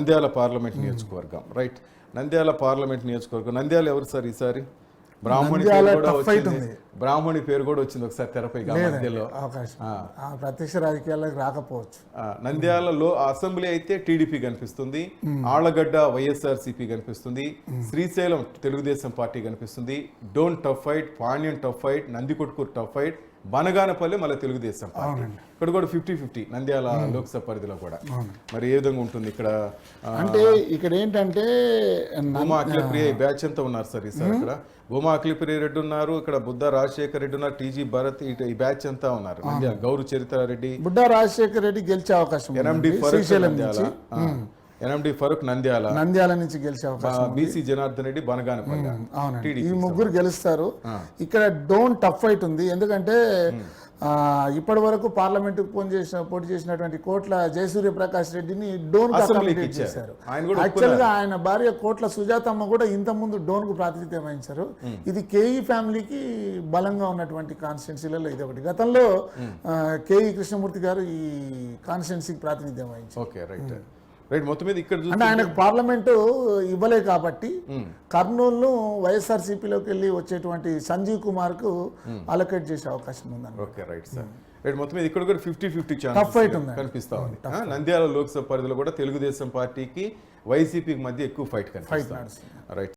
Nandyal parliament నియోజకవర్గం. Right, Nandyal parliament నియోజకవర్గం. నంద్యాల ఎవరు సార్ ఈసారి? బ్రాహ్మణి పేరు కూడా వచ్చింది, బ్రాహ్మణి పేరు కూడా వచ్చింది ఒకసారి తెరపై మధ్యలో. ప్రత్యక్ష రాజకీయాలకు రాకపోవచ్చు. నంద్యాలలో అసెంబ్లీ అయితే టీడీపీ కనిపిస్తుంది, ఆళ్లగడ్డ వైఎస్ఆర్సీపీ కనిపిస్తుంది, శ్రీశైలం తెలుగుదేశం పార్టీ కనిపిస్తుంది, Dhone tough fight, Panyam tough fight, Nandikotkur tough fight, Banaganapalle మళ్ళీ తెలుగుదేశం పార్టీ. ఇక్కడ కూడా 50-50 నంద్యాల లోక్సభ పరిధిలో కూడా. మరి ఏ విధంగా ఉంటుంది ఇక్కడ? అంటే ఇక్కడ ఏంటంటే భూమా అఖిలప్రియ బ్యాచ్ అంతా ఉన్నారు సార్ ఈసారి. ఇక్కడ భూమా అఖిలప్రియ రెడ్డి ఉన్నారు, ఇక్కడ బుద్ధ రాజశేఖర్ రెడ్డి ఉన్నారు, టీజీ భరత్, ఈ బ్యాచ్ అంతా ఉన్నారు. నంద్యాల గౌరు చరిత్రారెడ్డి, బుద్ధ రాజశేఖర్ రెడ్డి గెలిచే అవకాశం, ఎన్ఎండి ఫరూక్ నంద్యాల నుంచి గెలిచే అవకాశం, బీసీ జనార్దన్ రెడ్డి బనగానపల్లి. ఈ ముగ్గురు గెలుస్తారు. ఇక్కడ డోన్ టఫ్ ఫైట్ ఉంది. ఎందుకంటే ఇప్పటి వరకు పార్లమెంట్ పోటీ చేసినటువంటి కోట్ల జయసూర్యప్రకాష్ రెడ్డిని డోన్ చేశారు. యాక్చువల్ గా ఆయన భార్య కోట్ల సుజాతమ్మ కూడా ఇంత ముందు డోన్ కు ప్రాతినిధ్యం వహించారు. ఇది కేఈ ఫ్యామిలీకి బలంగా ఉన్నటువంటి కాన్స్టిట్యున్సీలలో ఇది ఒకటి. గతంలో కేఈ కృష్ణమూర్తి గారు ఈ కాన్స్టిట్యున్సీకి ప్రాతినిధ్యం వహించారు. మొత్తం మీద ఇక్కడ అంటే ఆయనకు పార్లమెంటు ఇవ్వలే కాబట్టి కర్నూలును వైఎస్ఆర్సీపీలోకి వెళ్ళి వచ్చేటువంటి సంజీవ్ కుమార్ కు అలొకేట్ చేసే అవకాశం ఉందండి. Okay, right sir. రైట్, మొత్తం మీద ఇక్కడ కూడా 50-50 టఫ్ ఫైట్ ఉంది కనిపిస్తా ఉంది. నంద్యాల లోక్సభ పరిధిలో కూడా తెలుగుదేశం పార్టీకి వైసీపీకి మధ్య ఎక్కువ ఫైట్ కనిపిస్తుంది. రైట్.